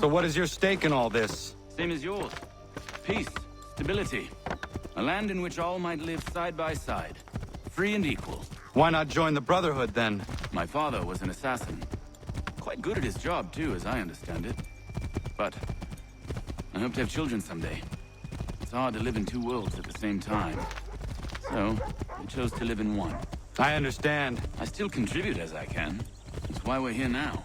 So what is your stake in all this? Same as yours. Peace, stability. A land in which all might live side by side. Free and equal. Why not join the Brotherhood, then? My father was an assassin. Quite good at his job, too, as I understand it. But I hope to have children someday. It's hard to live in two worlds at the same time. So, I chose to live in one. I understand. I still contribute as I can. That's why we're here now.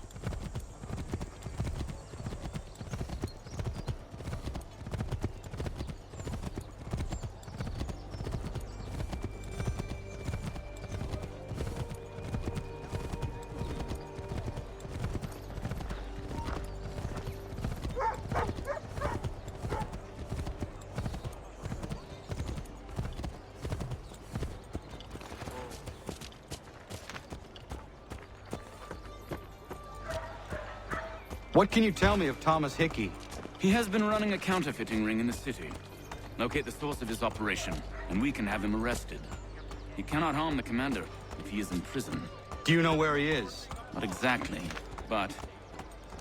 What can you tell me of Thomas Hickey? He has been running a counterfeiting ring in the city. Locate the source of his operation, and we can have him arrested. He cannot harm the commander if he is in prison. Do you know where he is? Not exactly, but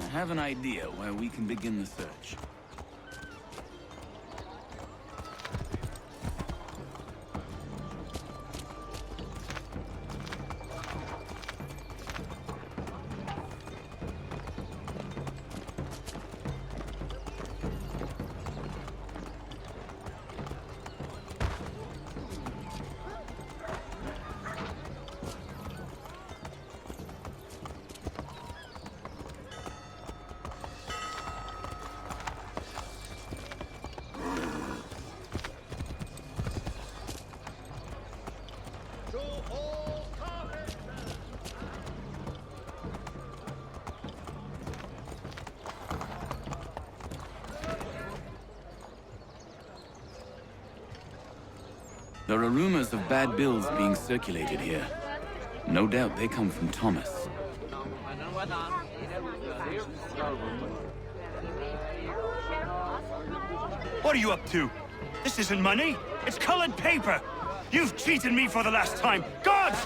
I have an idea where we can begin the search. There are rumors of bad bills being circulated here. No doubt they come from Thomas. What are you up to? This isn't money. It's colored paper. You've cheated me for the last time. God!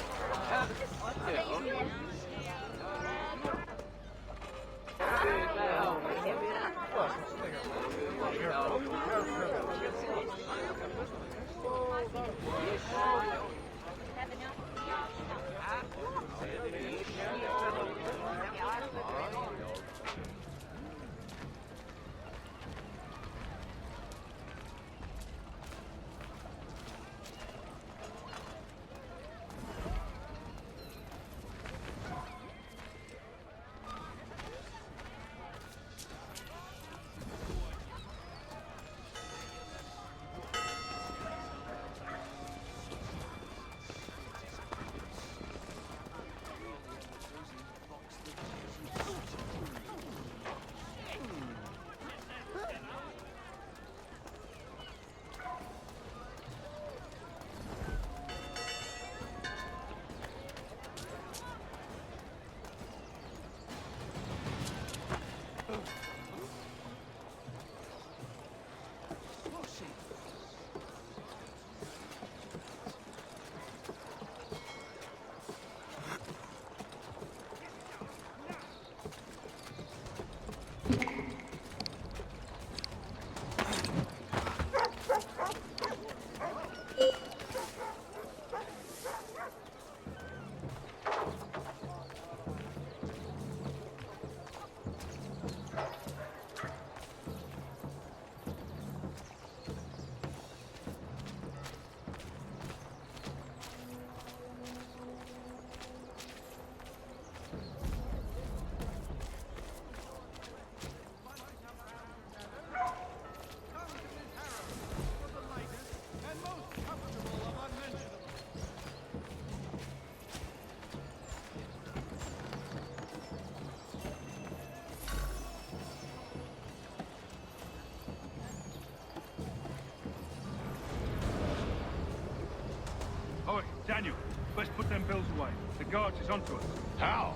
Daniel, best put them bills away. The guards is onto us. How?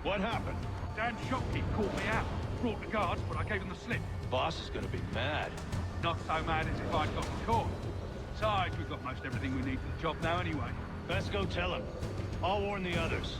What happened? Dan Shopkeep called me out. Brought the guards, but I gave him the slip. Boss is gonna be mad. Not so mad as if I'd got caught. Besides, we've got most everything we need for the job now anyway. Best go tell him. I'll warn the others.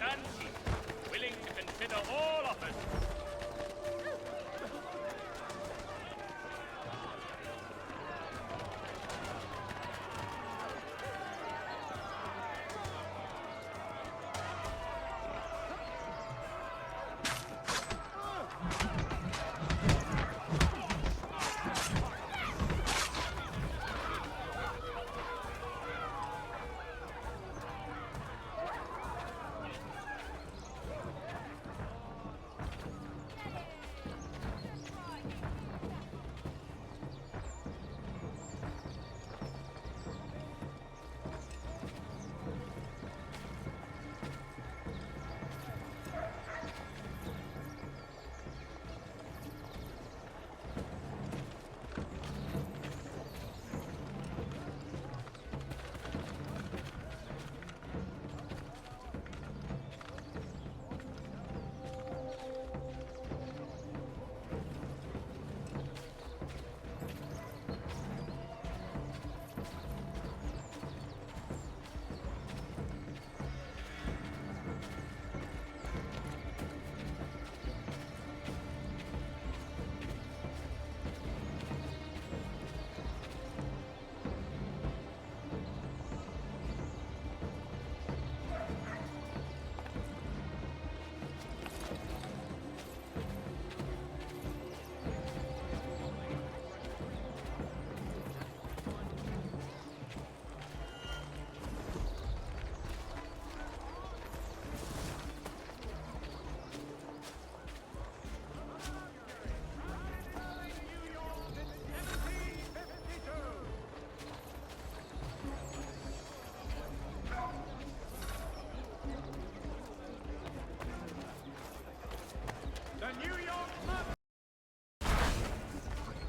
grantee, willing to consider all offers.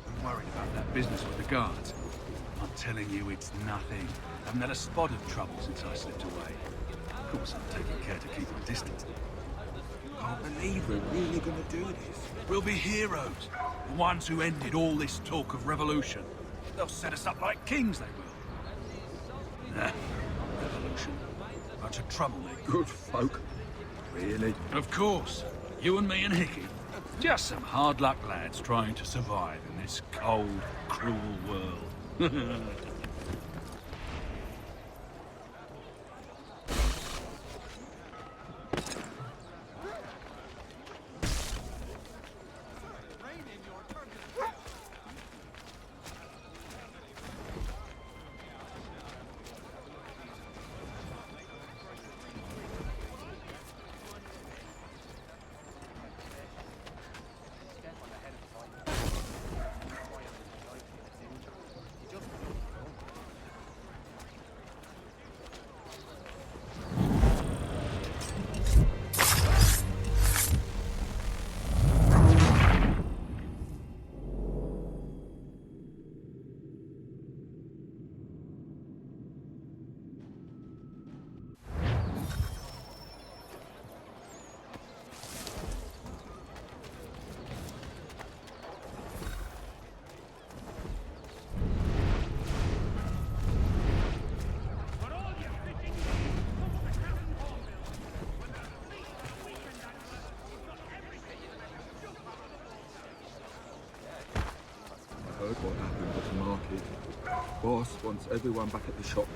I'm worried about that business with the guards. I'm telling you, it's nothing. I haven't had a spot of trouble since I slipped away. Of course, I'm taking care to keep my distance. Can't believe we're really gonna do this. We'll be heroes. The ones who ended all this talk of revolution. They'll set us up like kings, they will. Nah, revolution. Bunch of troublemakers. Good folk. Really? Of course. You and me and Hickey. Just some hard luck lads trying to survive in this cold, cruel world. Heard what happened at the market. Boss wants everyone back at the shop.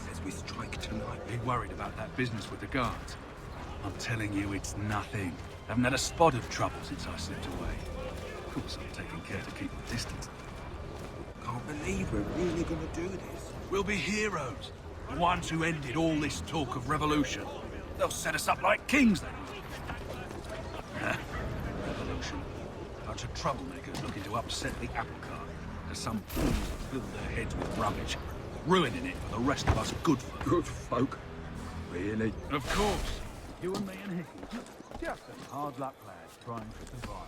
Says we strike tonight. Be worried about that business with the guards. I'm telling you, it's nothing. Haven't had a spot of trouble since I slipped away. Of course, I'm taking care to keep my distance. Can't believe we're really gonna do this. We'll be heroes. The ones who ended all this talk of revolution. They'll set us up like kings, they will. Nah, revolution. Bunch of troublemakers looking to upset the apple cart. As some fools fill their heads with rubbish, ruining it for the rest of us good folk. Good folk. Really? Of course. You and me and Hickey. Just some hard luck lads trying to survive.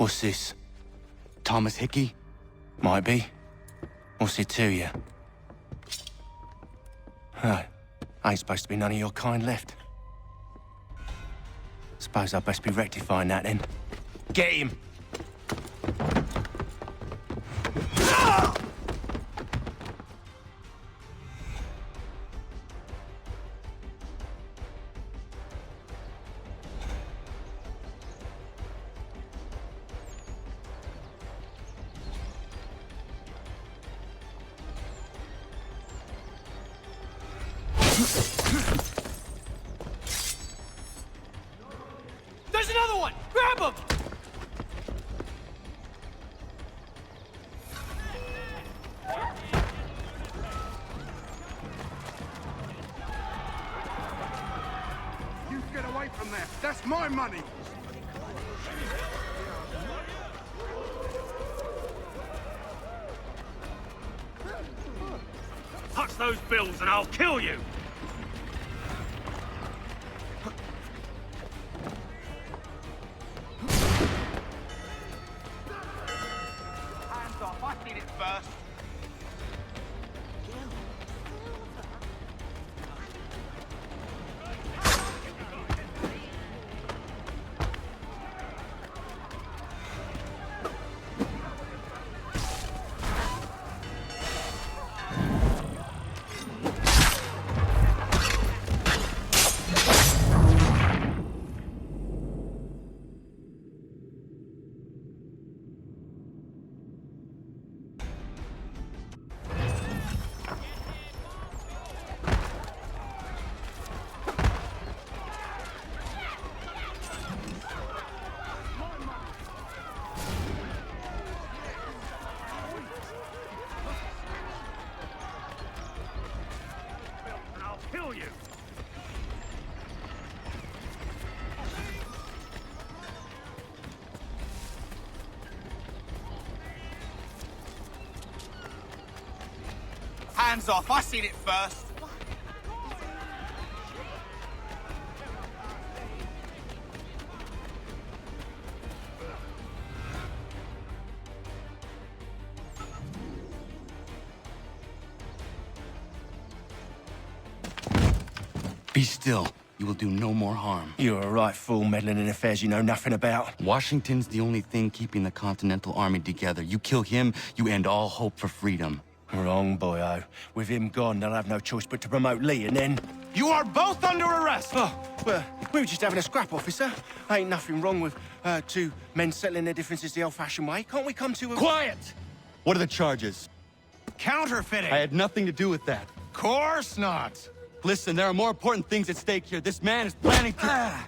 What's this? Thomas Hickey? Might be. What's it to you? Ain't supposed to be none of your kind left. Suppose I'd best be rectifying that then. Get him! There's another one! Grab him! You get away from there. That's my money. Touch those bills and I'll kill you! Hands off, I did it first. Kill you! Hands off, I seen it first. Be still. You will do no more harm. You're a right fool meddling in affairs you know nothing about. Washington's the only thing keeping the Continental Army together. You kill him, you end all hope for freedom. Wrong, boyo. With him gone, they'll have no choice but to promote Lee, and then... You are both under arrest! Oh, well, we were just having a scrap, officer. Ain't nothing wrong with two men settling their differences the old-fashioned way. Can't we come to a... Quiet! What are the charges? Counterfeiting! I had nothing to do with that. Course not! Listen, there are more important things at stake here. This man is planning to...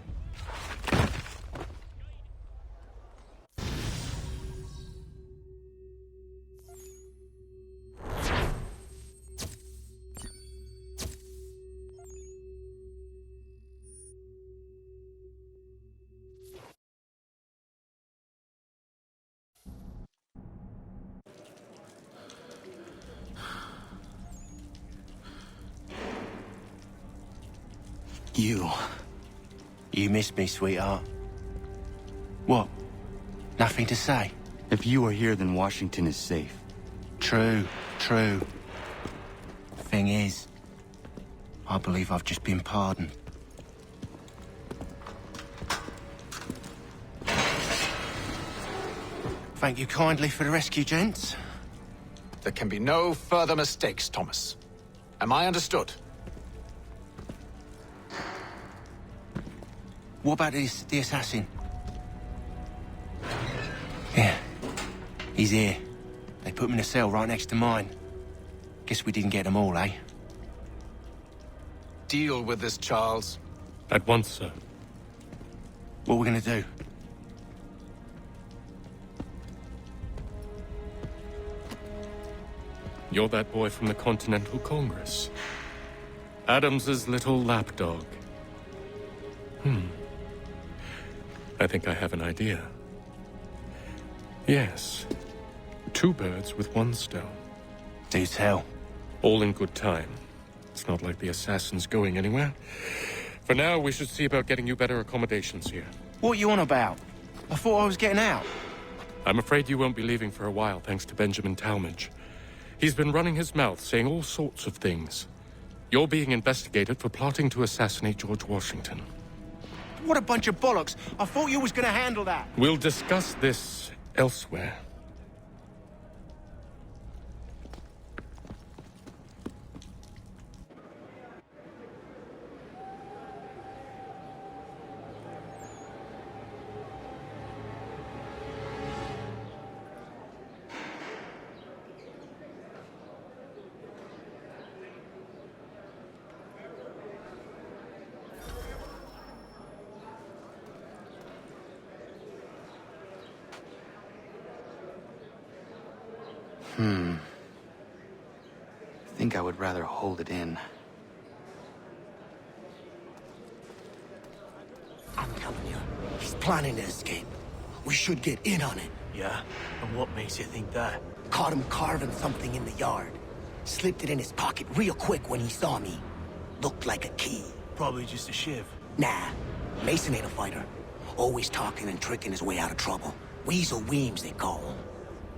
You missed me, sweetheart. What? Nothing to say? If you are here, then Washington is safe. True. Thing is, I believe I've just been pardoned. Thank you kindly for the rescue, gents. There can be no further mistakes, Thomas. Am I understood? What about the assassin? Yeah, he's here. They put him in a cell right next to mine. Guess we didn't get them all, eh? Deal with this, Charles. At once, sir. What are we gonna do? You're that boy from the Continental Congress. Adams's little lapdog. I think I have an idea. Yes. 2 birds with 1 stone. Do tell. All in good time. It's not like the assassin's going anywhere. For now, we should see about getting you better accommodations here. What are you on about? I thought I was getting out. I'm afraid you won't be leaving for a while, thanks to Benjamin Talmadge. He's been running his mouth, saying all sorts of things. You're being investigated for plotting to assassinate George Washington. What a bunch of bollocks. I thought you was gonna handle that. We'll discuss this elsewhere. I think I would rather hold it in. I'm telling you, he's planning to escape. We should get in on it. Yeah? And what makes you think that? Caught him carving something in the yard. Slipped it in his pocket real quick when he saw me. Looked like a key. Probably just a shiv. Nah, Mason ain't a fighter. Always talking and tricking his way out of trouble. Weasel Weems, they call him.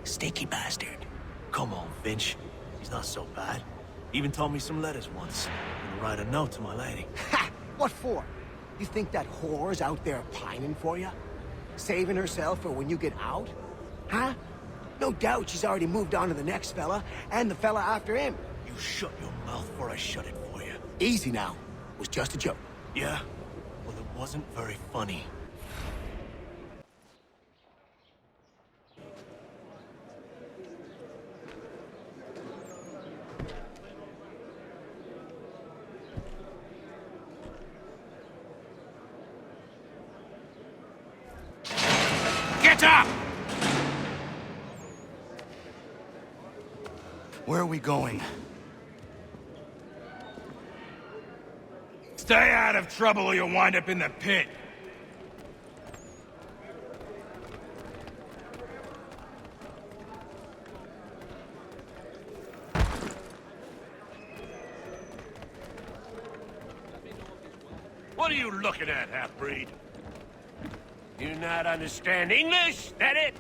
Sticky bastard. Come on, Finch. He's not so bad. Even told me some letters once. Gonna write a note to my lady. Ha! What for? You think that whore's out there pining for you? Saving herself for when you get out? Huh? No doubt she's already moved on to the next fella, and the fella after him. You shut your mouth or I shut it for you. Easy now. It was just a joke. Yeah? Well, it wasn't very funny. Get up! Where are we going? Stay out of trouble or you'll wind up in the pit. What are you looking at, half-breed? You not understand English? That it?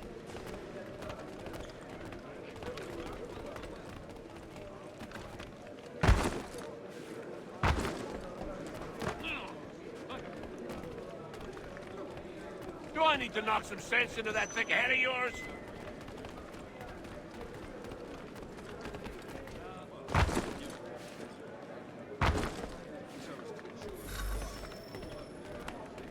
Do I need to knock some sense into that thick head of yours?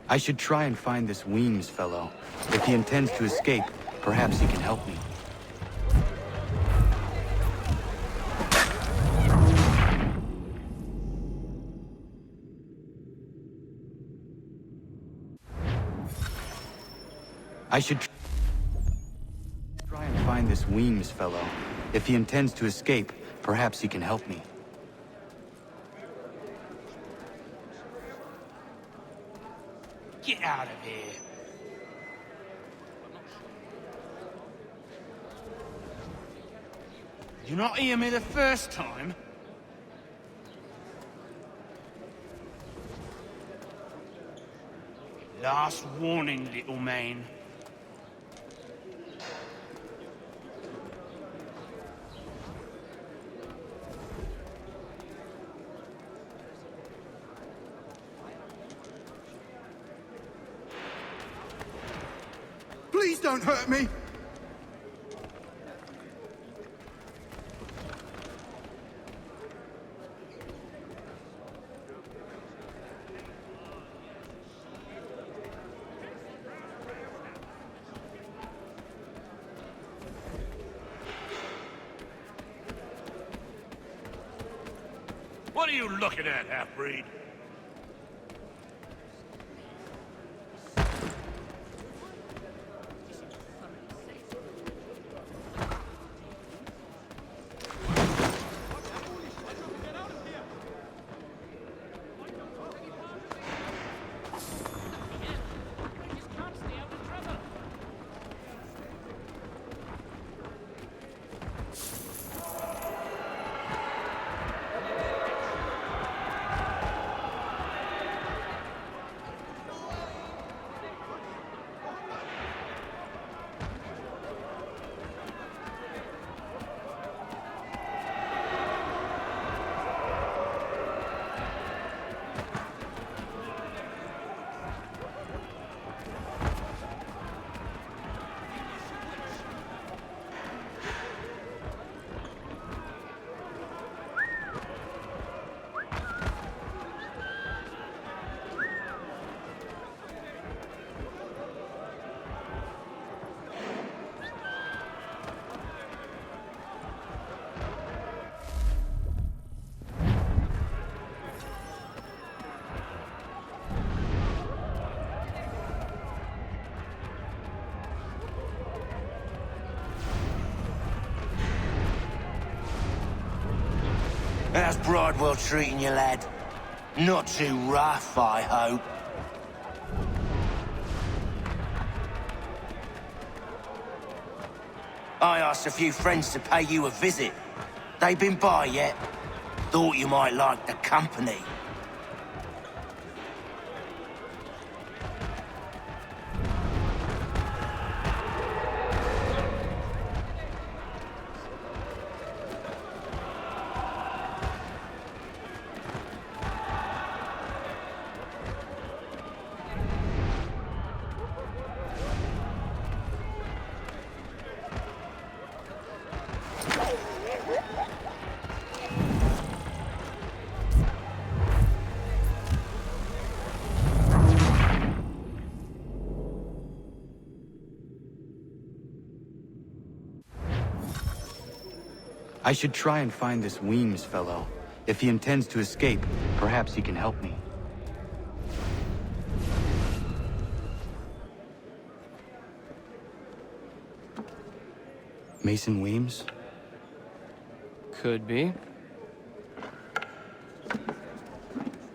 I should try and find this Weems fellow. If he intends to escape, perhaps he can help me. I should try and find this Weems fellow. If he intends to escape, perhaps he can help me. Get out of here. You not hear me the first time? Last warning, little man. Please don't hurt me! What are you looking at, half-breed? How's Bridewell treating you, lad? Not too rough, I hope. I asked a few friends to pay you a visit. They been by yet? Thought you might like the company. I should try and find this Weems fellow. If he intends to escape, perhaps he can help me. Mason Weems? Could be.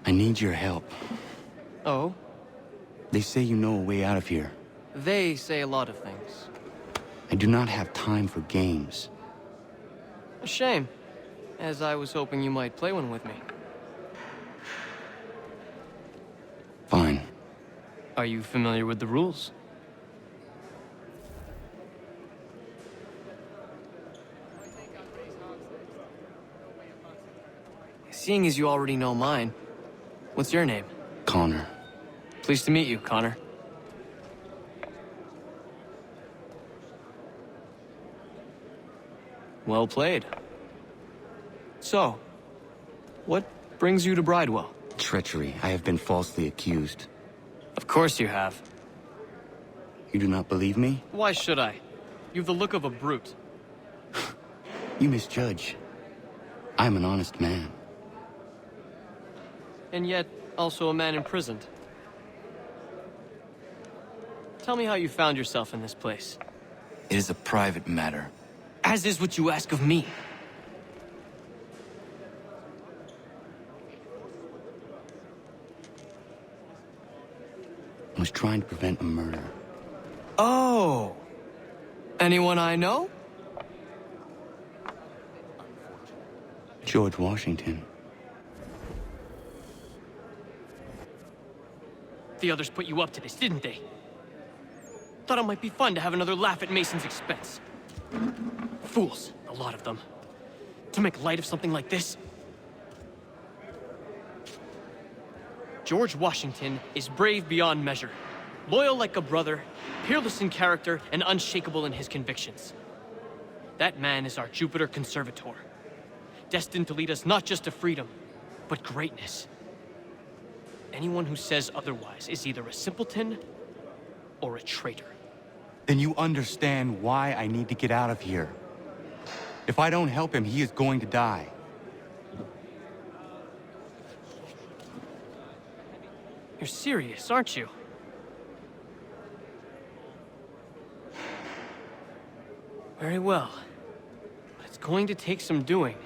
I need your help. Oh? They say you know a way out of here. They say a lot of things. I do not have time for games. A shame, as I was hoping you might play one with me. Fine. Are you familiar with the rules? Seeing as you already know mine, what's your name? Connor. Pleased to meet you, Connor. Well played. So, what brings you to Bridewell? Treachery. I have been falsely accused. Of course you have. You do not believe me? Why should I? You've the look of a brute. You misjudge. I am an honest man. And yet, also a man imprisoned. Tell me how you found yourself in this place. It is a private matter. As is what you ask of me. I was trying to prevent a murder. Oh! Anyone I know? George Washington. The others put you up to this, didn't they? Thought it might be fun to have another laugh at Mason's expense. Fools, a lot of them. To make light of something like this. George Washington is brave beyond measure, loyal like a brother, peerless in character, and unshakable in his convictions. That man is our Jupiter Conservator, destined to lead us not just to freedom, but greatness. Anyone who says otherwise is either a simpleton or a traitor. Then you understand why I need to get out of here. If I don't help him, he is going to die. You're serious, aren't you? Very well. But it's going to take some doing.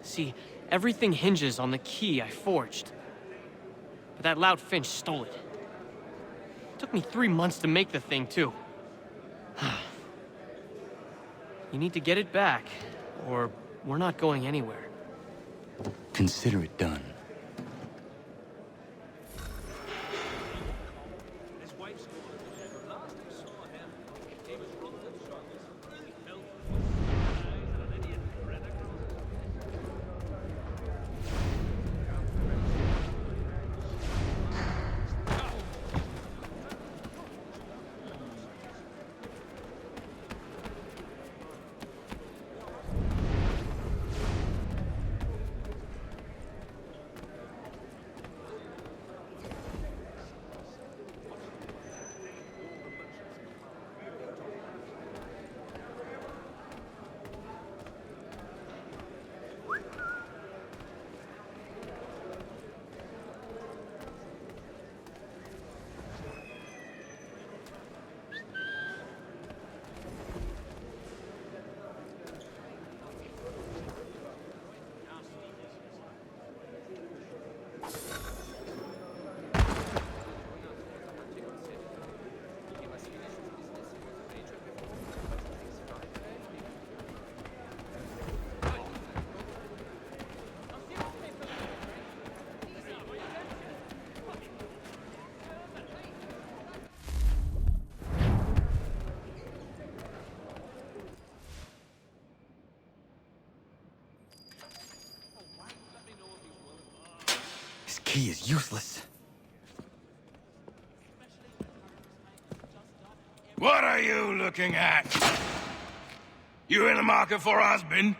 See, everything hinges on the key I forged. But that lout Finch stole it. Took me 3 months to make the thing, too. You need to get it back, or we're not going anywhere. Consider it done. key is useless. What are you looking at? You in the market for a husband?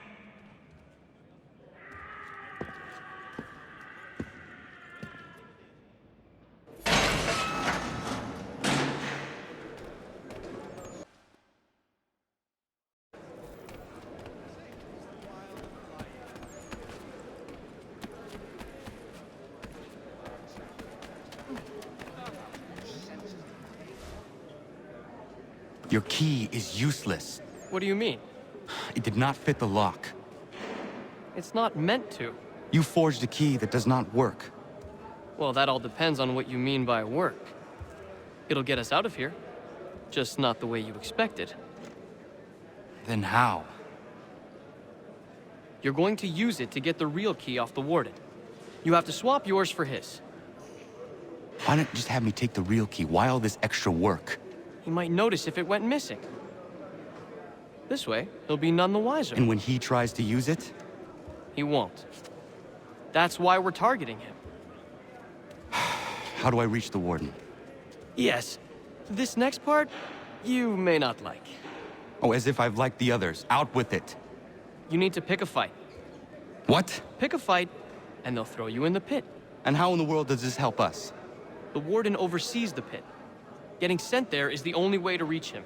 Your key is useless. What do you mean? It did not fit the lock. It's not meant to. You forged a key that does not work. Well, that all depends on what you mean by work. It'll get us out of here. Just not the way you expected. Then how? You're going to use it to get the real key off the Warden. You have to swap yours for his. Why not just have me take the real key? Why all this extra work? He might notice if it went missing. This way, he'll be none the wiser. And when he tries to use it? He won't. That's why we're targeting him. How do I reach the Warden? Yes. This next part, you may not like. Oh, as if I've liked the others. Out with it. You need to pick a fight. What? Pick a fight, and they'll throw you in the pit. And how in the world does this help us? The Warden oversees the pit. Getting sent there is the only way to reach him.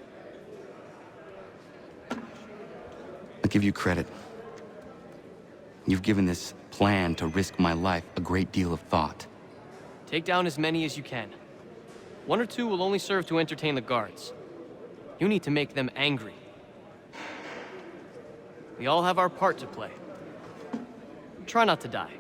I'll give you credit. You've given this plan to risk my life a great deal of thought. Take down as many as you can. 1 or 2 will only serve to entertain the guards. You need to make them angry. We all have our part to play. Try not to die.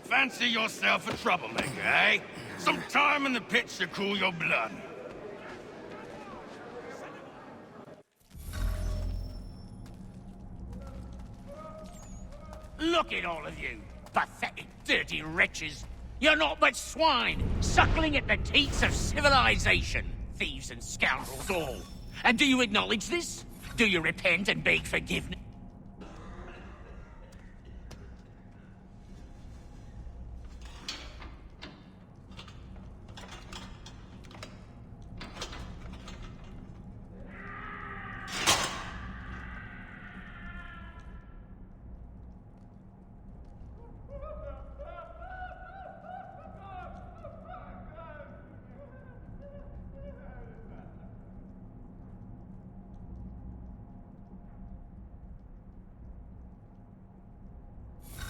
Fancy yourself a troublemaker, eh? Some time in the pit to cool your blood. Look at all of you, pathetic, dirty wretches. You're not but swine, suckling at the teats of civilization. Thieves and scoundrels all. And do you acknowledge this? Do you repent and beg forgiveness?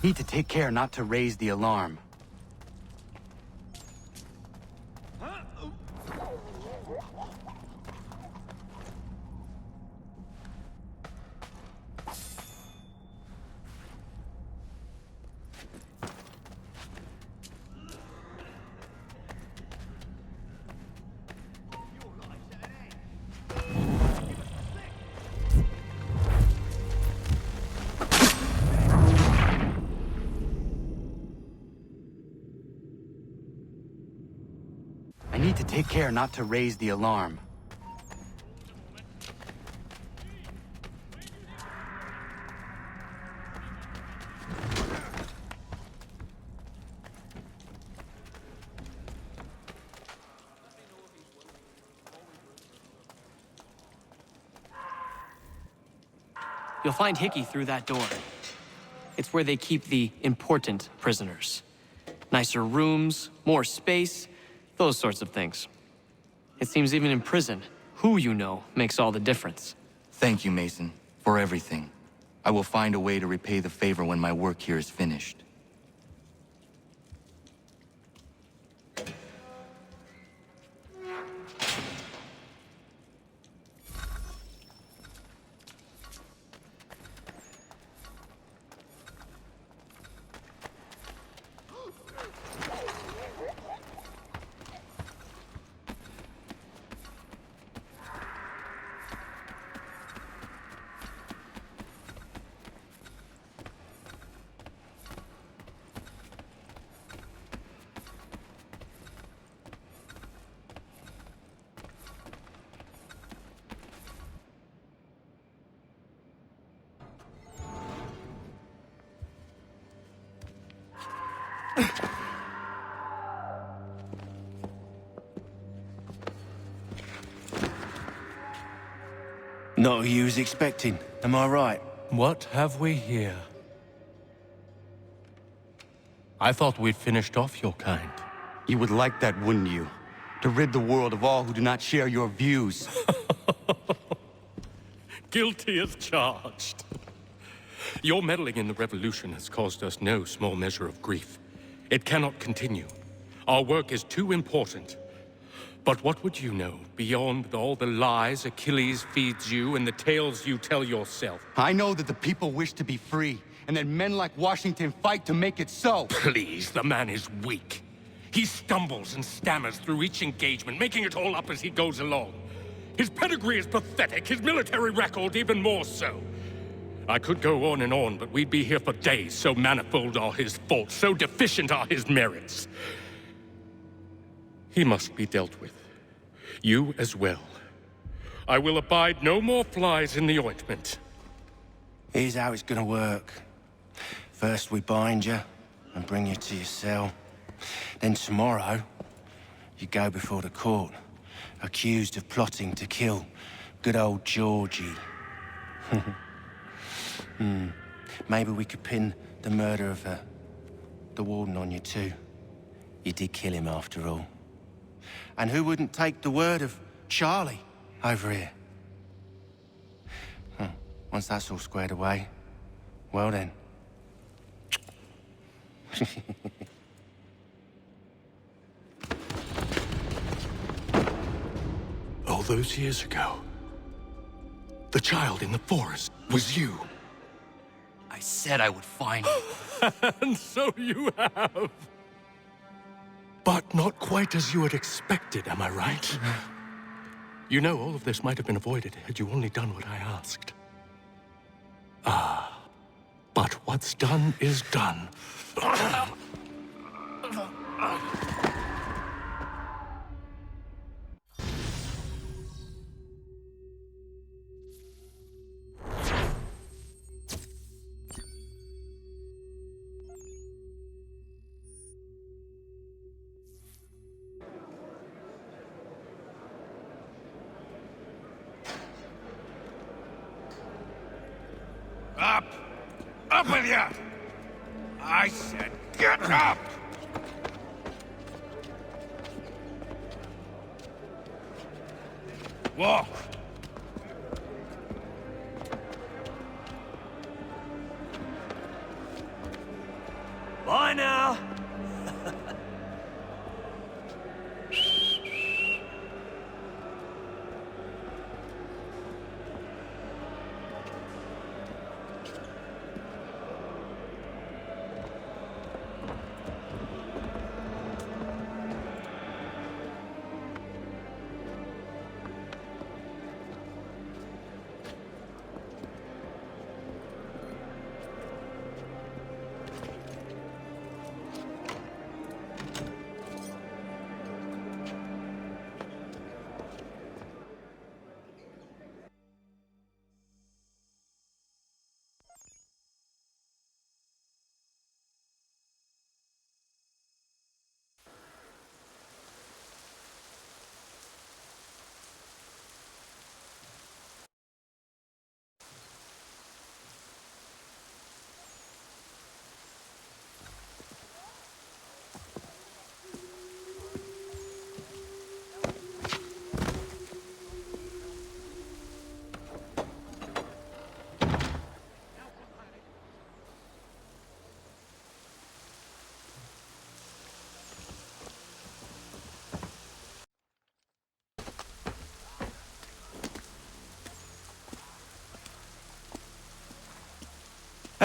Need to take care not to raise the alarm. I need to take care not to raise the alarm. You'll find Hickey through that door. It's where they keep the important prisoners. Nicer rooms, more space, those sorts of things. It seems even in prison, who you know makes all the difference. Thank you, Mason, for everything. I will find a way to repay the favor when my work here is finished. Not who you was expecting, am I right? What have we here? I thought we'd finished off your kind. You would like that, wouldn't you? To rid the world of all who do not share your views. Guilty as charged. Your meddling in the revolution has caused us no small measure of grief. It cannot continue. Our work is too important. But what would you know beyond all the lies Achilles feeds you and the tales you tell yourself? I know that the people wish to be free, and that men like Washington fight to make it so. Please, the man is weak. He stumbles and stammers through each engagement, making it all up as he goes along. His pedigree is pathetic, his military record even more so. I could go on and on, but we'd be here for days, so manifold are his faults, so deficient are his merits. He must be dealt with. You as well. I will abide no more flies in the ointment. Here's how it's gonna work. First we bind you and bring you to your cell. Then tomorrow, you go before the court, accused of plotting to kill good old Georgie. Maybe we could pin the murder of the warden on you too. You did kill him after all. And who wouldn't take the word of Charlie over here? Once that's all squared away, well then. All those years ago, the child in the forest was you. I said I would find you. And so you have. But not quite as you had expected, am I right? You know, all of this might have been avoided had you only done what I asked. But what's done is done. Up! Up with you! I said get up! Walk! Bye now!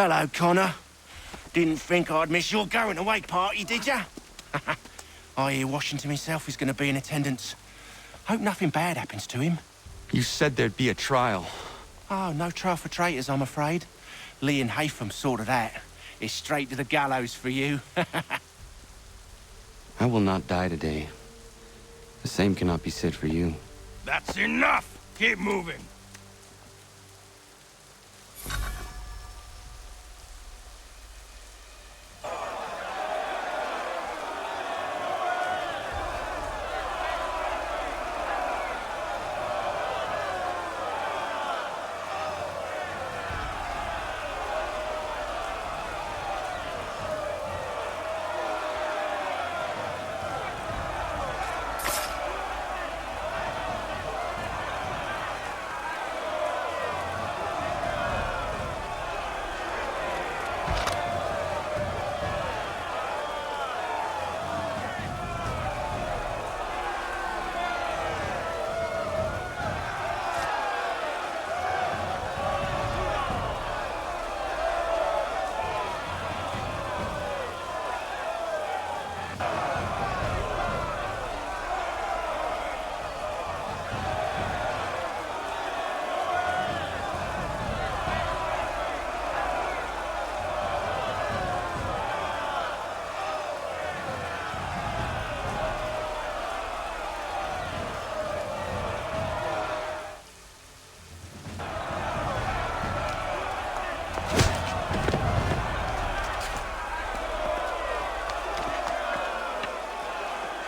Hello, Connor. Didn't think I'd miss your going-away party, did ya? I hear Washington himself is going to be in attendance. Hope nothing bad happens to him. You said there'd be a trial. Oh, no trial for traitors, I'm afraid. Lee and Haytham sorted that. It's straight to the gallows for you. I will not die today. The same cannot be said for you. That's enough! Keep moving!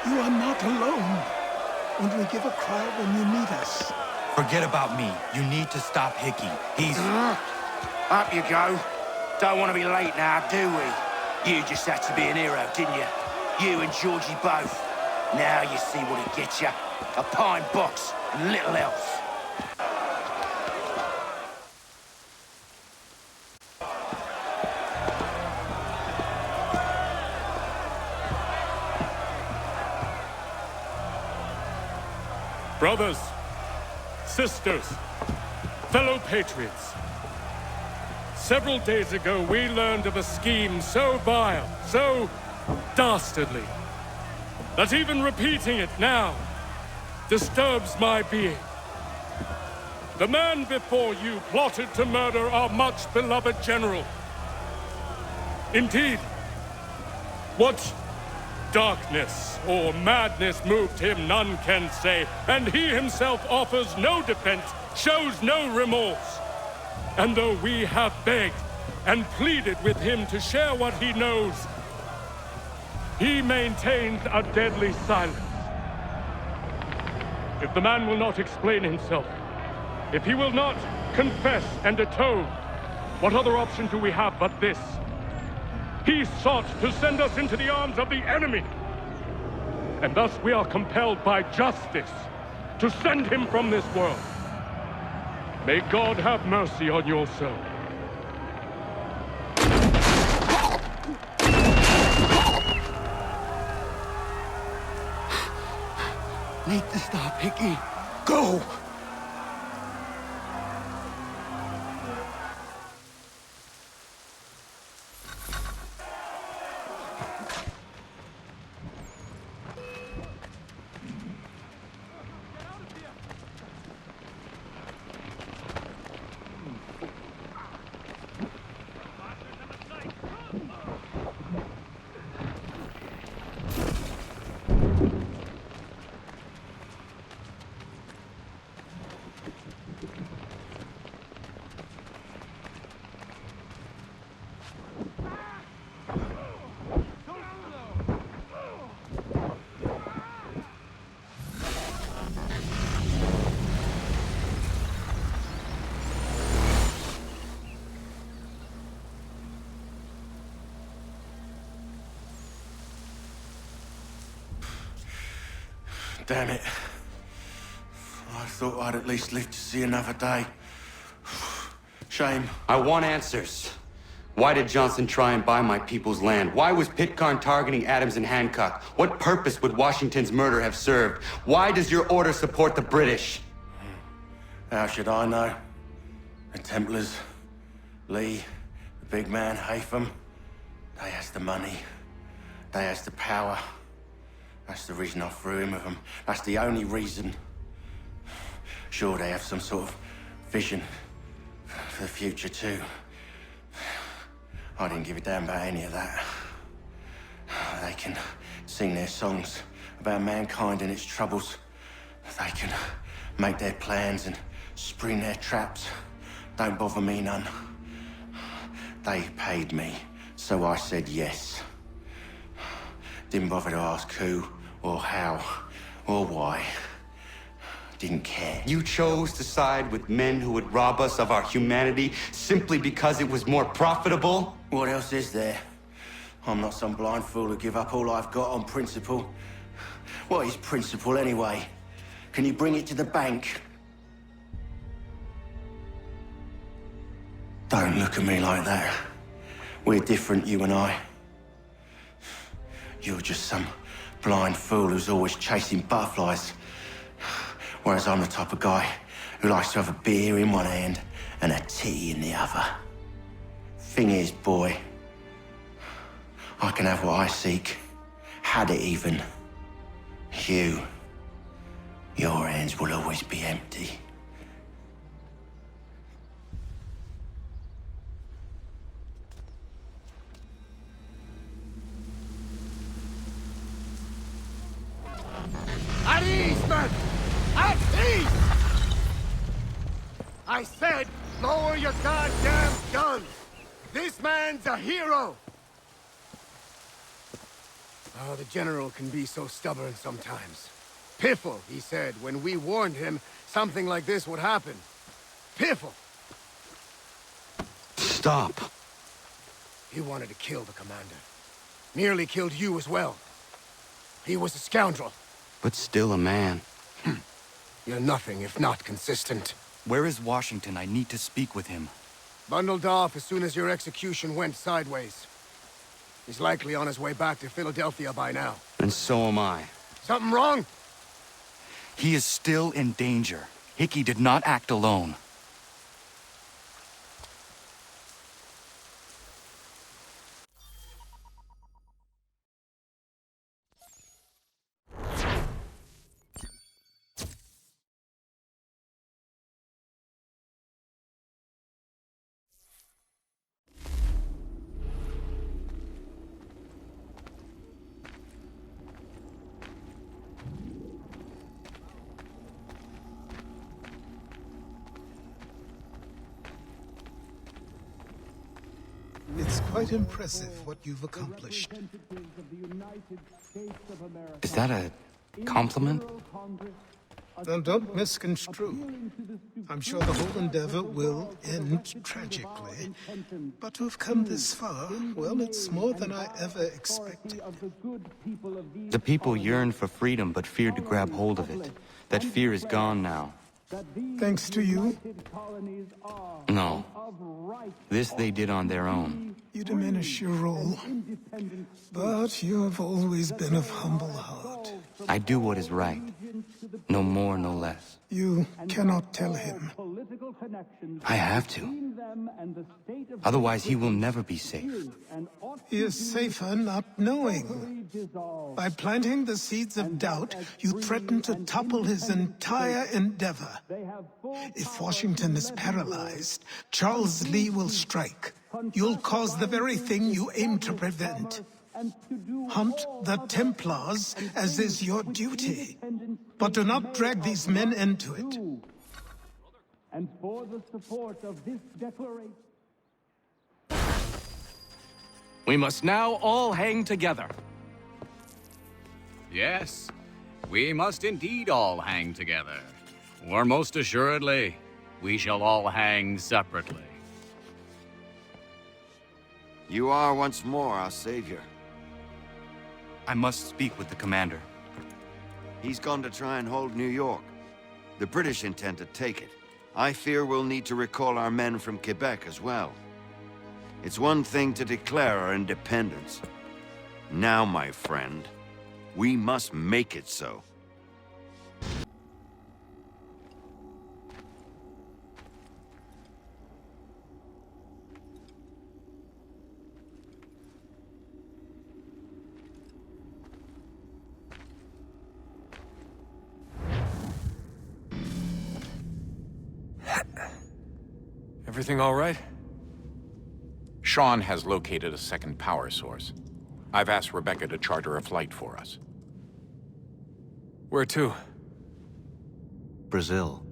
You are not alone. Only give a cry when you need us. Forget about me. You need to stop Hickey. He's... Up you go. Don't want to be late now, do we? You just had to be an hero, didn't you? You and Georgie both. Now you see what it gets you. A pine box and little else. Brothers, sisters, fellow patriots. Several days ago, we learned of a scheme so vile, so dastardly, that even repeating it now disturbs my being. The man before you plotted to murder our much-beloved general. Indeed, what darkness or madness moved him, none can say, and he himself offers no defense, shows no remorse. And though we have begged and pleaded with him to share what he knows, he maintains a deadly silence. If the man will not explain himself, if he will not confess and atone, what other option do we have but this? He sought to send us into the arms of the enemy. And thus we are compelled by justice to send him from this world. May God have mercy on your soul. Need to stop, Hickey. Go! Damn it. I thought I'd at least live to see another day. Shame. I want answers. Why did Johnson try and buy my people's land? Why was Pitcairn targeting Adams and Hancock? What purpose would Washington's murder have served? Why does your order support the British? How should I know? The Templars, Lee, the big man, Haytham. They has the money. They has the power. That's the reason I threw him with them. That's the only reason. Sure, they have some sort of vision for the future, too. I didn't give a damn about any of that. They can sing their songs about mankind and its troubles. They can make their plans and spring their traps. Don't bother me none. They paid me, so I said yes. Didn't bother to ask who, or how, or why. Didn't care. You chose to side with men who would rob us of our humanity simply because it was more profitable? What else is there? I'm not some blind fool who give up all I've got on principle. What is principle anyway? Can you bring it to the bank? Don't look at me like that. We're different, you and I. You're just some blind fool who's always chasing butterflies. Whereas I'm the type of guy who likes to have a beer in one hand and a tea in the other. Thing is, boy, I can have what I seek. Had it even. Your hands will always be empty. At ease, men! At ease! I said, lower your goddamn guns! This man's a hero! Oh, the General can be so stubborn sometimes. Piffle, he said, when we warned him something like this would happen. Piffle! Stop. He wanted to kill the commander. Nearly killed you as well. He was a scoundrel. But still a man. You're nothing if not consistent. Where is Washington? I need to speak with him. Bundled off as soon as your execution went sideways. He's likely on his way back to Philadelphia by now. And so am I. Something wrong? He is still in danger. Hickey did not act alone. It's quite impressive what you've accomplished. Is that a compliment? Then don't misconstrue. I'm sure the whole endeavor will end tragically. But to have come this far, well, it's more than I ever expected. The people yearned for freedom but feared to grab hold of it. That fear is gone now. Thanks to you? No. This they did on their own. You diminish your role. But you have always been of humble heart. I do what is right. No more, no less. You cannot tell him. I have to. Otherwise, he will never be safe. He is safer not knowing. By planting the seeds of doubt, you threaten to topple his entire endeavor. If Washington is paralyzed, Charles Lee will strike. You'll cause the very thing you aim to prevent. Hunt the Templars, as is your duty. But do not drag these men into it. And for the support of this declaration. We must now all hang together. Yes, we must indeed all hang together. Or most assuredly, we shall all hang separately. You are once more our savior. I must speak with the commander. He's gone to try and hold New York. The British intend to take it. I fear we'll need to recall our men from Quebec as well. It's one thing to declare our independence. Now, my friend, we must make it so. Everything all right? Sean has located a second power source. I've asked Rebecca to charter a flight for us. Where to? Brazil.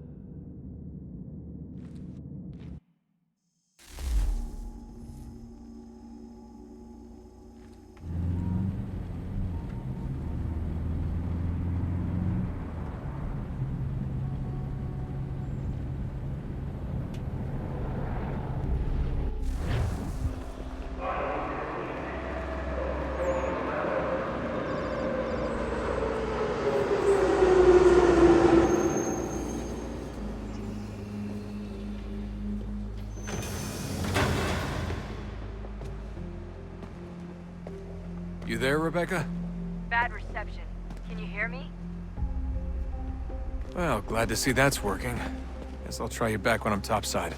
You there, Rebecca? Bad reception. Can you hear me? Well, glad to see that's working. Guess I'll try you back when I'm topside.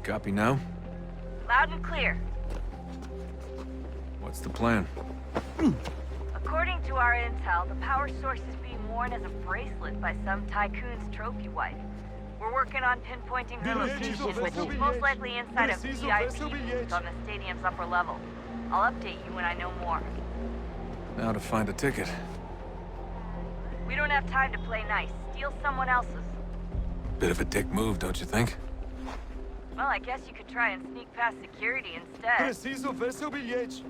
Copy now? Loud and clear. What's the plan? According to our intel, the power source is being worn as a bracelet by some tycoon's trophy wife. We're working on pinpointing her location, which is most likely inside a VIP booth on the stadium's upper level. I'll update you when I know more. Now to find a ticket. We don't have time to play nice. Steal someone else's. Bit of a dick move, don't you think? Well, I guess you could try and sneak past security instead. Preciso ver seu bilhete.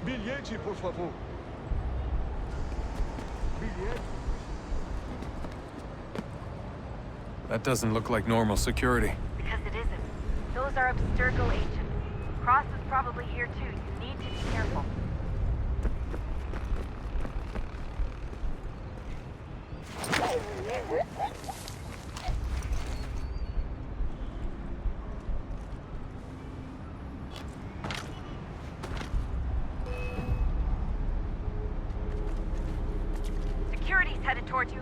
Bilhete, por favor. Bilhete. That doesn't look like normal security. Because it isn't. Those are Abstergo agents. Cross is probably here too. You need to be careful. Security's headed towards you.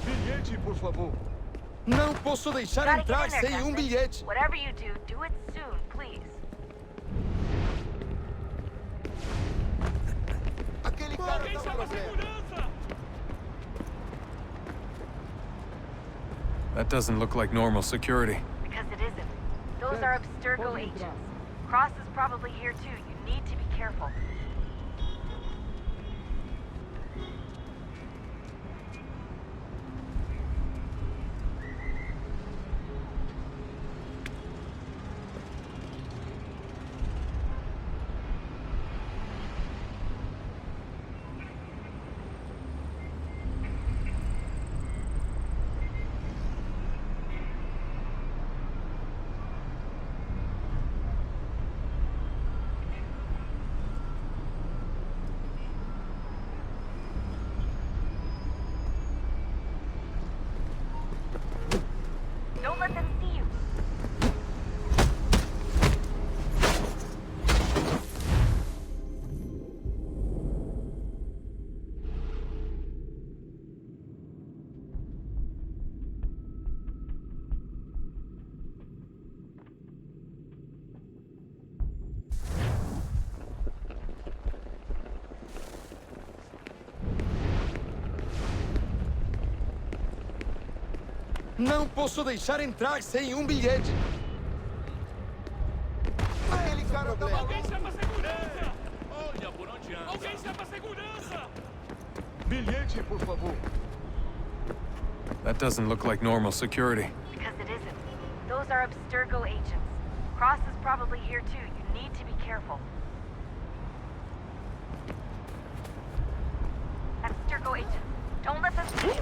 Bilhete, por favor. Não posso deixar Gotta entrar get in there, sem Dustin. bilhete. Whatever you do, do it soon, please. Aquele cara tá fazendo. That doesn't look like normal security. Because it isn't. Those are Abstergo agents. Cross is probably here too. You need to be careful. Não posso deixar entrar sem bilhete. Aquele cara tá maluco. Alguém chama segurança! Olha por onde anda. Alguém chama segurança! Bilhete, por favor. That doesn't look like normal security. Because it isn't. Those are Abstergo agents. Cross is probably here too. You need to be careful. Abstergo agents. Don't let them see you.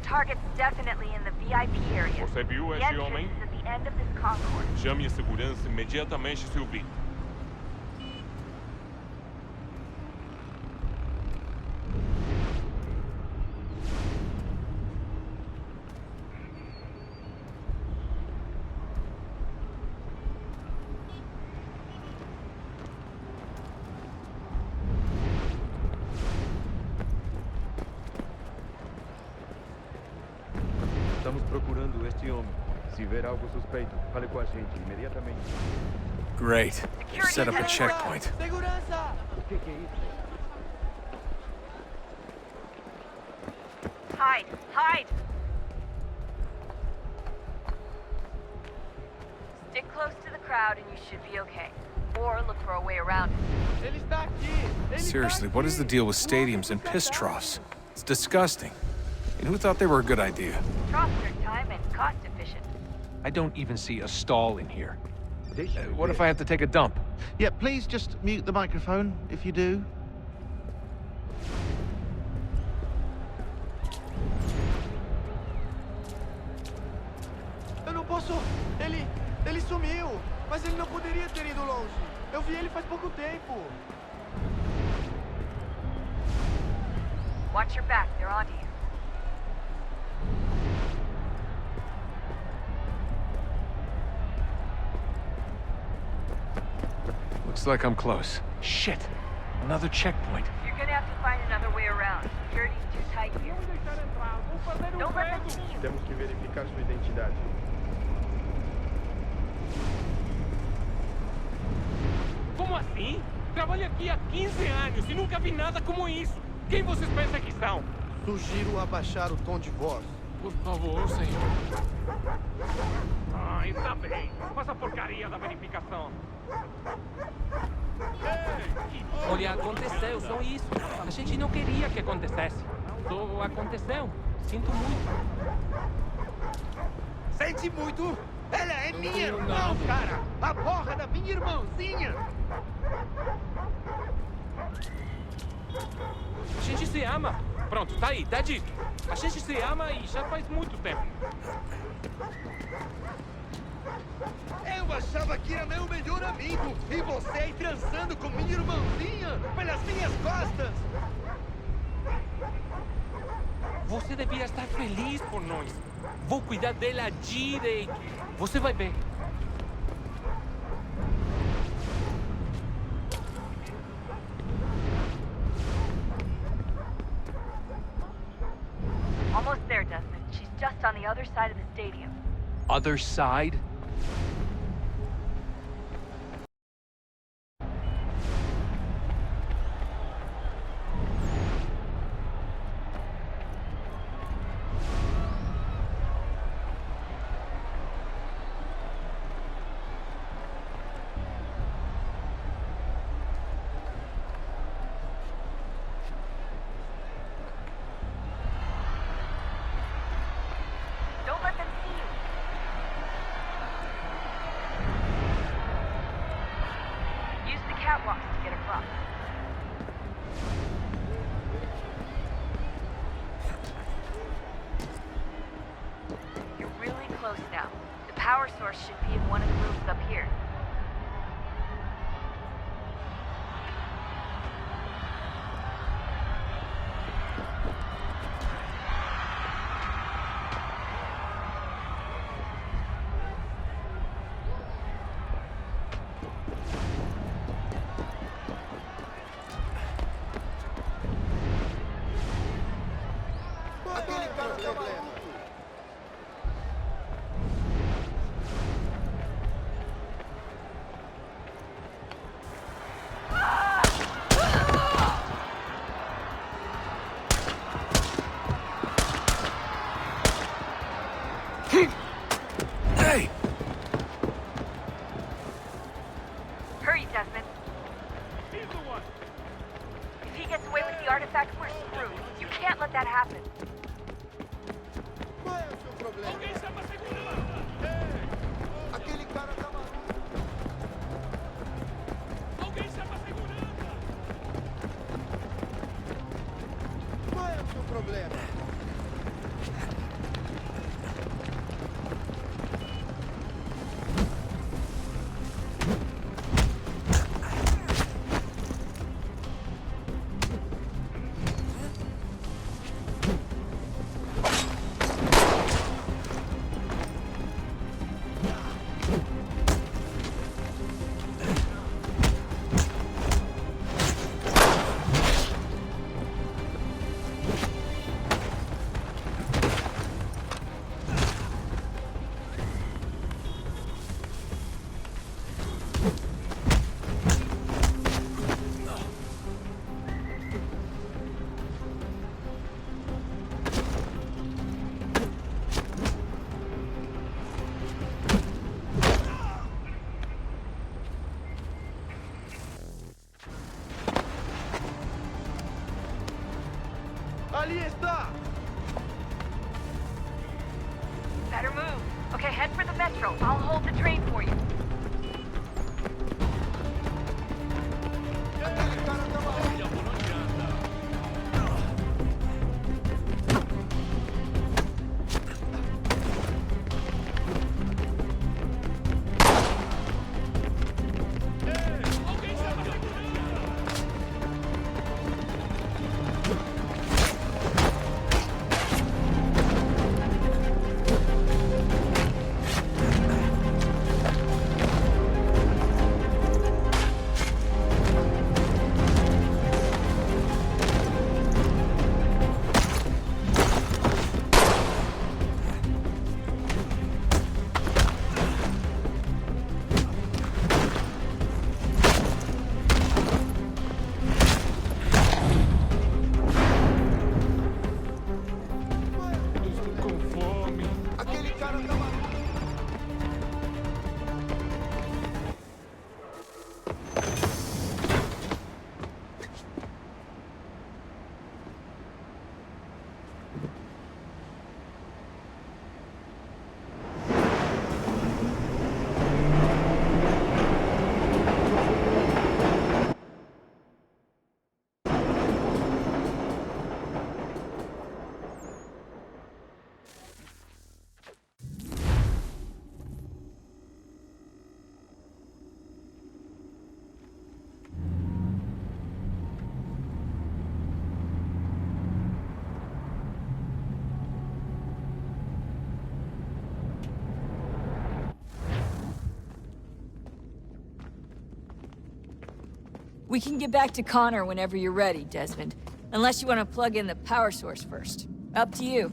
Target's definitely in the VIP area. Você viu The esse entrance homem? is at the end of this concourse. Chame a segurança imediatamente, se ouvir. Estamos procurando este homem. Se ver algo suspeito, fale com a gente imediatamente. Great. Set up a checkpoint. Segurança! O que é isso? Hide! Hide! Stick close to the crowd and you should be okay. Or look for a way around it. Ele está aqui! Seriously, what is the deal with stadiums and piss troughs? It's disgusting. And who thought they were a good idea? Troughs are time and cost efficient. I don't even see a stall in here. What if I have to take a dump? Yeah, please just mute the microphone if you do. Eu não posso... Ele sumiu! Mas ele não poderia ter ido longe. Eu vi ele faz pouco tempo. Watch your back, they're onto you. Looks like I'm close. Shit! Another checkpoint. You're gonna have to find another way around. Security's too tight here. Don't let them see you. Temos que verificar sua identidade. Como assim? Trabalho aqui há 15 anos e nunca vi nada como isso. Quem vocês pensam que são? Sugiro abaixar o tom de voz. Por favor, senhor. Ah, está bem. Faça a porcaria da verificação. Olha, aconteceu, só isso. A gente não queria que acontecesse. Só aconteceu. Sinto muito. Sente muito? Ela é minha irmã, cara! A porra da minha irmãzinha! A gente se ama. Pronto, tá aí, tá dito. A gente se ama e já faz muito tempo. Eu achava que era meu melhor amigo e você aí transando com minha irmãzinha pelas minhas costas! Você devia estar feliz por nós. Vou cuidar dela direito. Você vai ver. Almost there, Desmond. She's just on the other side of the stadium. Other side? power source should be in one of the rooms up here. Hey! Hurry, Desmond. He's the one. If he gets away with the artifacts, we're screwed. You can't let that happen. Qual é o seu problema? Alguém chama a segurança! Ei! Aquele cara tá maluco! Alguém chama a segurança! Qual é o seu problema? Ali está! Better move. Okay, head for the metro. I'll hold the train for you. We can get back to Connor whenever you're ready, Desmond. Unless you want to plug in the power source first. Up to you.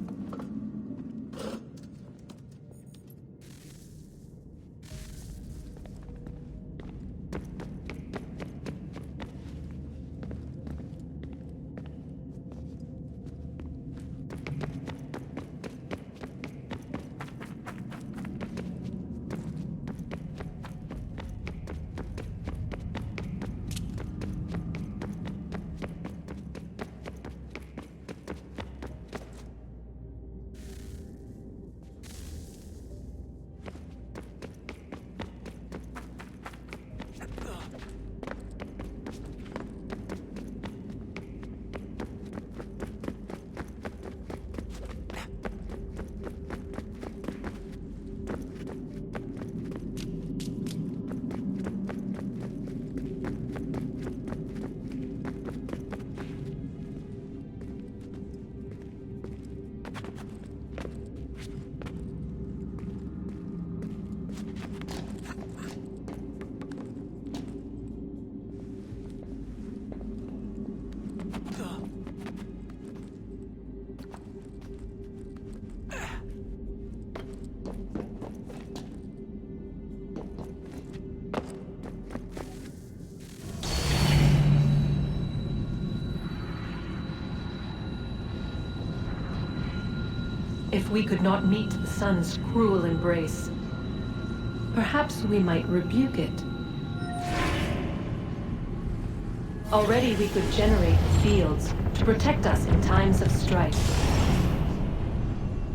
if we could not meet the sun's cruel embrace, perhaps we might rebuke it. Already we could generate fields to protect us in times of strife.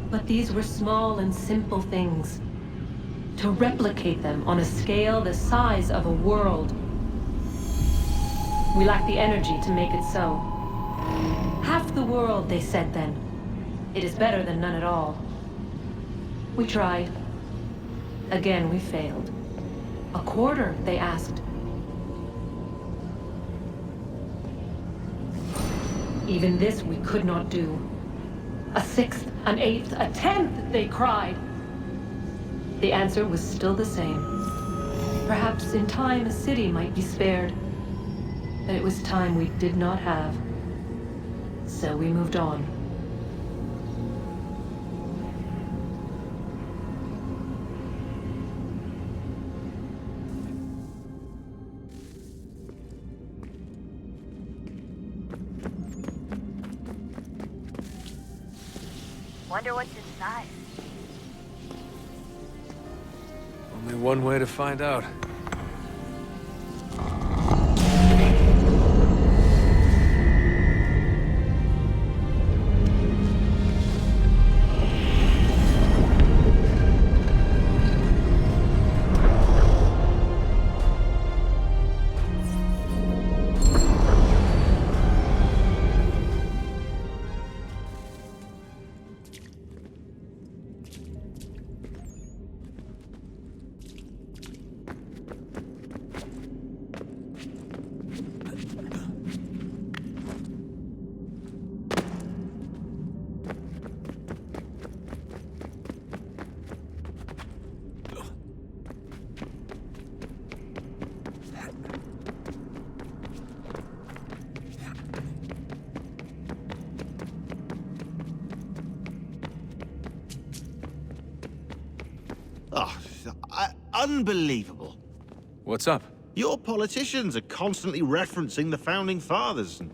But these were small and simple things. To replicate them on a scale the size of a world, we lack the energy to make it so. Half the world, they said then. It is better than none at all. We tried. Again, we failed. A quarter, they asked. Even this we could not do. A sixth, an eighth, a tenth, they cried. The answer was still the same. Perhaps in time a city might be spared. But it was time we did not have. So we moved on. Wonder what's inside. Only one way to find out. Unbelievable. What's up? Your politicians are constantly referencing the Founding Fathers and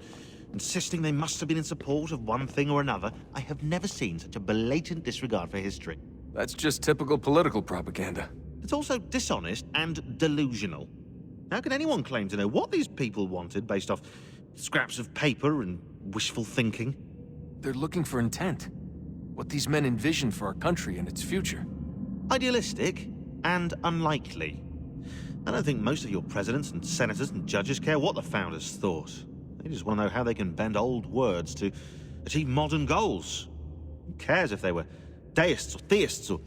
insisting they must have been in support of one thing or another. I have never seen such a blatant disregard for history. That's just typical political propaganda. It's also dishonest and delusional. How can anyone claim to know what these people wanted based off scraps of paper and wishful thinking? They're looking for intent. What these men envisioned for our country and its future. Idealistic and unlikely. I don't think most of your presidents and senators and judges care what the founders thought. They just want to know how they can bend old words to achieve modern goals. Who cares if they were deists or theists or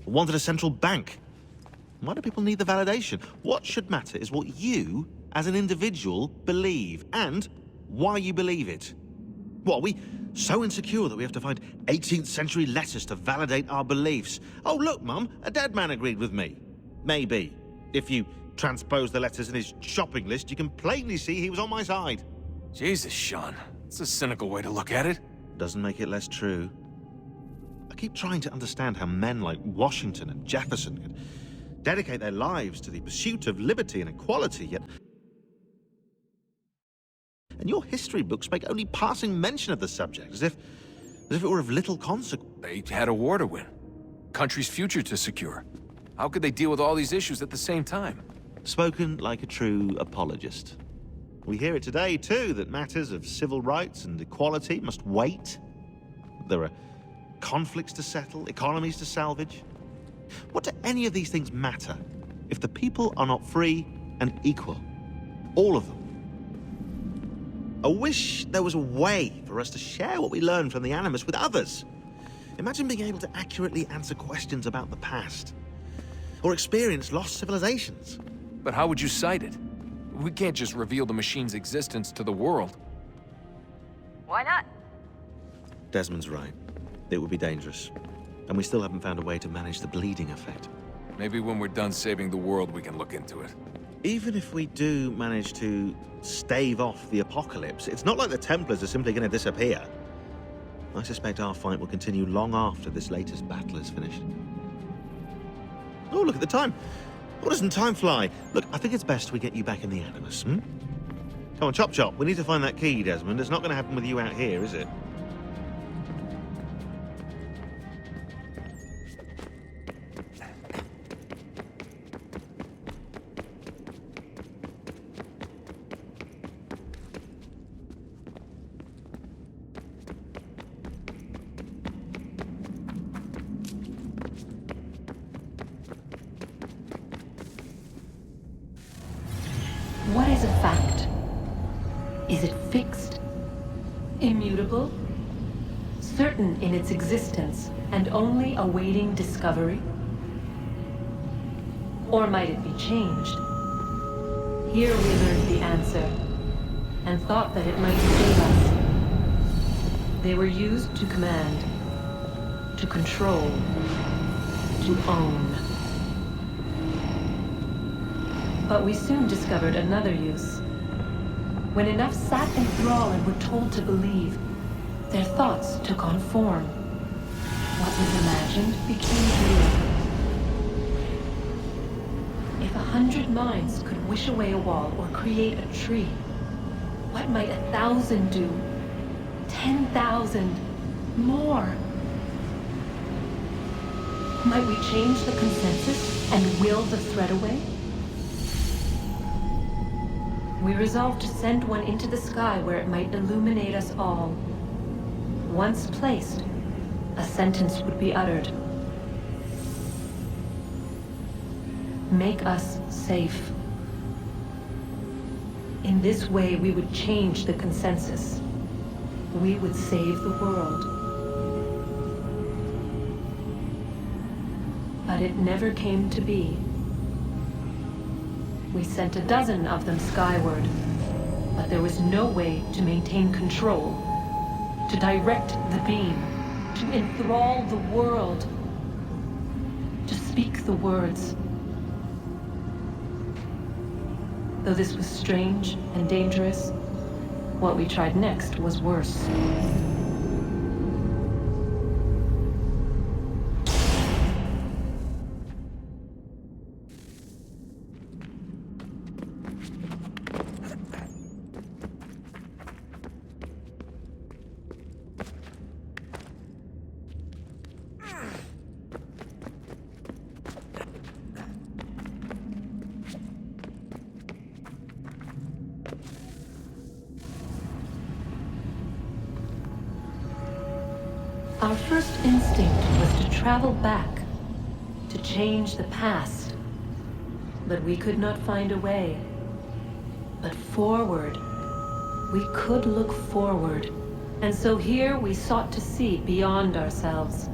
wanted a central bank? Why do people need the validation? What should matter is what you, as an individual, believe, and why you believe it. What, are we so insecure that we have to find 18th century letters to validate our beliefs? Oh, look, Mum, a dead man agreed with me. Maybe. If you transpose the letters in his shopping list, you can plainly see he was on my side. Jesus, Sean. It's a cynical way to look at it. Doesn't make it less true. I keep trying to understand how men like Washington and Jefferson could dedicate their lives to the pursuit of liberty and equality, yet... And your history books make only passing mention of the subject, as if it were of little consequence. They had a war to win. Country's future to secure. How could they deal with all these issues at the same time? Spoken like a true apologist. We hear it today, too, that matters of civil rights and equality must wait. There are conflicts to settle, economies to salvage. What do any of these things matter if the people are not free and equal? All of them. I wish there was a way for us to share what we learn from the Animus with others. Imagine being able to accurately answer questions about the past, or experience lost civilizations. But how would you cite it? We can't just reveal the machine's existence to the world. Why not? Desmond's right. It would be dangerous. And we still haven't found a way to manage the bleeding effect. Maybe when we're done saving the world, we can look into it. Even if we do manage to stave off the apocalypse, it's not like the Templars are simply going to disappear. I suspect our fight will continue long after this latest battle is finished. Oh, look at the time. Oh, doesn't time fly? Look, I think it's best we get you back in the Animus, Come on, Chop Chop. We need to find that key, Desmond. It's not going to happen with you out here, is it? fixed, immutable, certain in its existence, and only awaiting discovery? Or might it be changed? Here we learned the answer, and thought that it might save us. They were used to command, to control, to own. But we soon discovered another use. When enough sat in thrall and were told to believe, their thoughts took on form. What was imagined became real. If 100 minds could wish away a wall or create a tree, what might 1,000 do? 10,000? More? Might we change the consensus and will the threat away? We resolved to send one into the sky where it might illuminate us all. Once placed, a sentence would be uttered. Make us safe. In this way, we would change the consensus. We would save the world. But it never came to be. We sent a dozen of them skyward, but there was no way to maintain control, to direct the beam, to enthrall the world, to speak the words. Though this was strange and dangerous, what we tried next was worse. Our first instinct was to travel back, to change the past. But we could not find a way. But forward, we could look forward. And so here we sought to see beyond ourselves,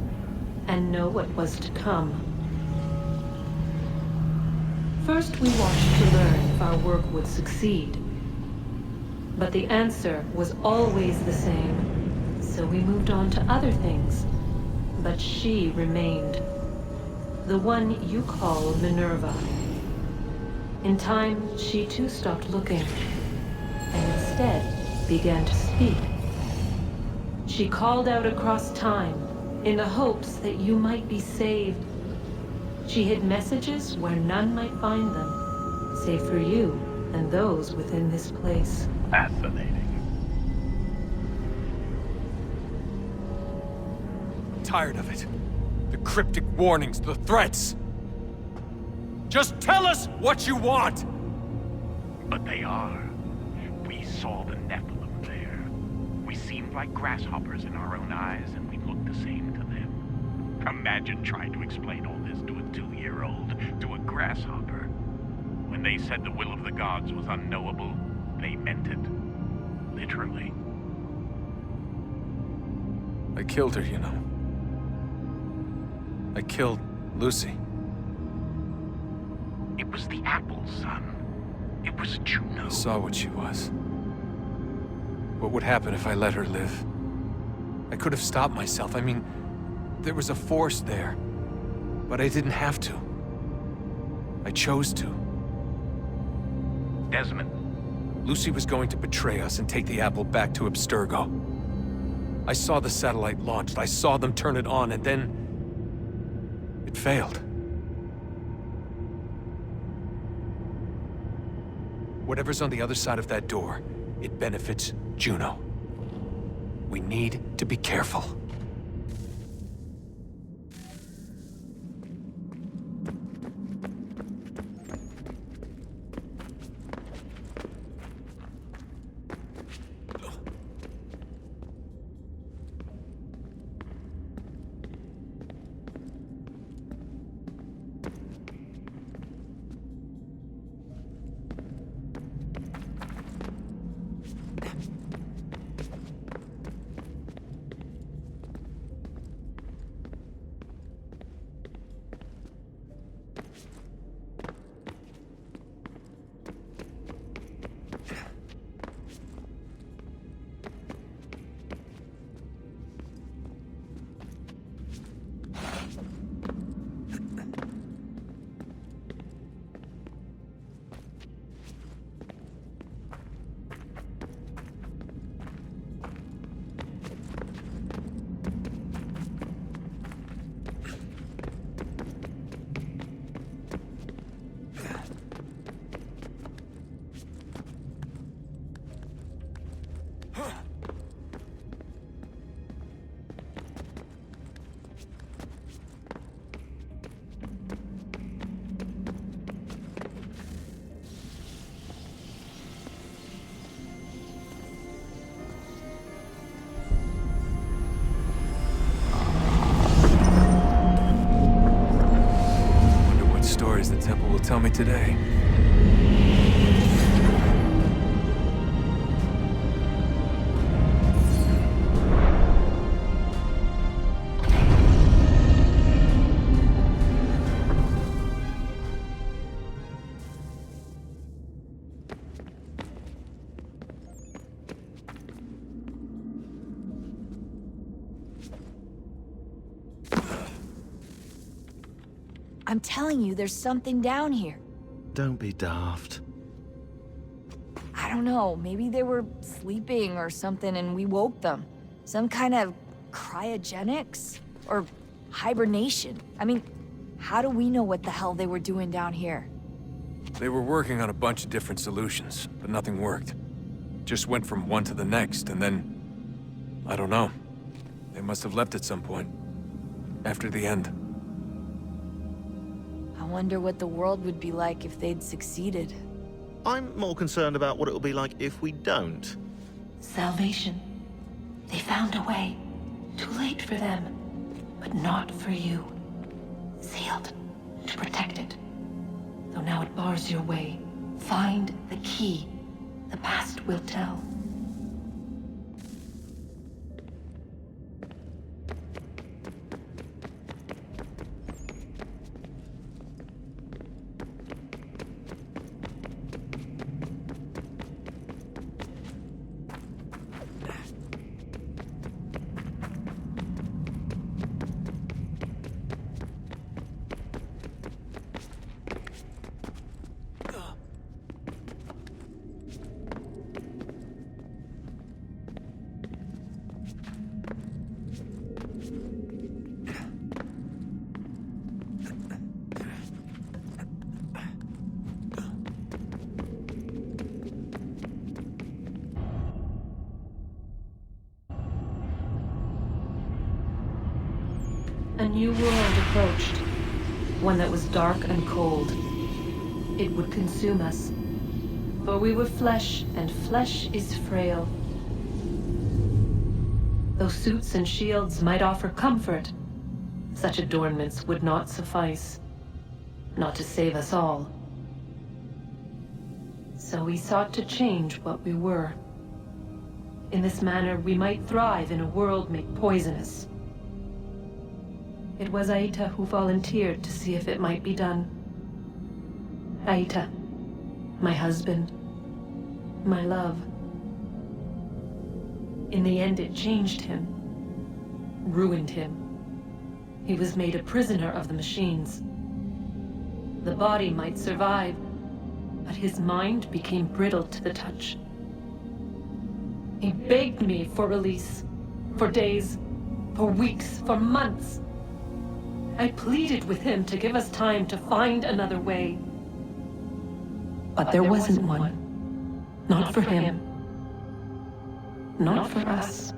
and know what was to come. First we watched to learn if our work would succeed. But the answer was always the same. So we moved on to other things, but she remained. The one you call Minerva. In time, she too stopped looking, and instead began to speak. She called out across time, in the hopes that you might be saved. She hid messages where none might find them, save for you and those within this place. Fascinating. Tired of it. The cryptic warnings, the threats. Just tell us what you want! But they are. We saw the Nephilim there. We seemed like grasshoppers in our own eyes, and we looked the same to them. Imagine trying to explain all this to a 2-year-old, to a grasshopper. When they said the will of the gods was unknowable, they meant it. Literally. I killed her, you know. I killed Lucy. It was the apple, son. It was Juno. I saw what she was. What would happen if I let her live? I could have stopped myself. I mean, there was a force there. But I didn't have to. I chose to. Desmond. Lucy was going to betray us and take the apple back to Abstergo. I saw the satellite launched. I saw them turn it on, and then it failed. Whatever's on the other side of that door, it benefits Juno. We need to be careful. today. I'm telling you, there's something down here. Don't be daft. I don't know, maybe they were sleeping or something and we woke them. Some kind of cryogenics? Or hibernation? I mean, how do we know what the hell they were doing down here? They were working on a bunch of different solutions, but nothing worked. Just went from one to the next, and then... I don't know. They must have left at some point. After the end. I wonder what the world would be like if they'd succeeded. I'm more concerned about what it'll be like if we don't. Salvation. They found a way. Too late for them, but not for you. Sealed to protect it. Though now it bars your way. Find the key. The past will tell. A new world approached. One that was dark and cold. It would consume us. For we were flesh, and flesh is frail. Though suits and shields might offer comfort, such adornments would not suffice. Not to save us all. So we sought to change what we were. In this manner, we might thrive in a world made poisonous. It was Aita who volunteered to see if it might be done. Aita, my husband, my love. In the end, it changed him, ruined him. He was made a prisoner of the machines. The body might survive, but his mind became brittle to the touch. He begged me for release, for days, for weeks, for months. I pleaded with him to give us time to find another way. But there wasn't one. Not for him. Not for us.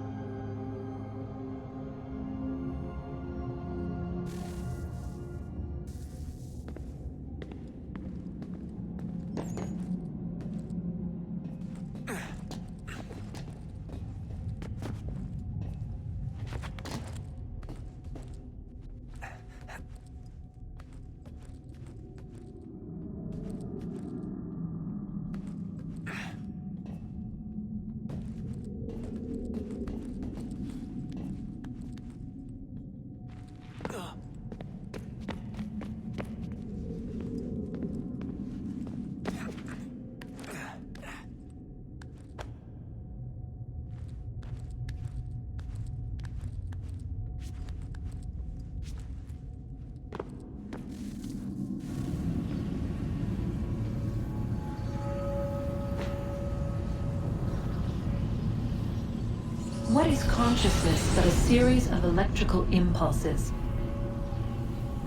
What is consciousness but a series of electrical impulses?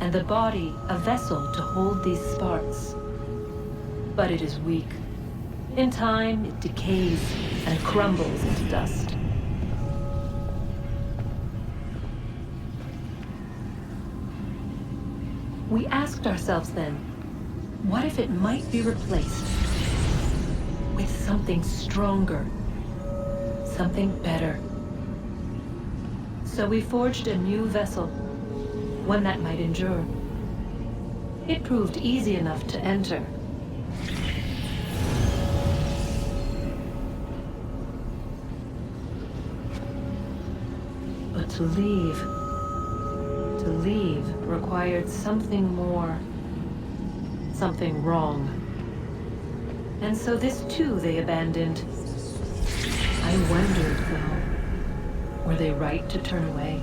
And the body a vessel to hold these sparks. But it is weak. In time, it decays and crumbles into dust. We asked ourselves then, what if it might be replaced with something stronger, something better? So we forged a new vessel, one that might endure. It proved easy enough to enter. But to leave required something more, something wrong. And so this too they abandoned. I wondered, though, were they right to turn away?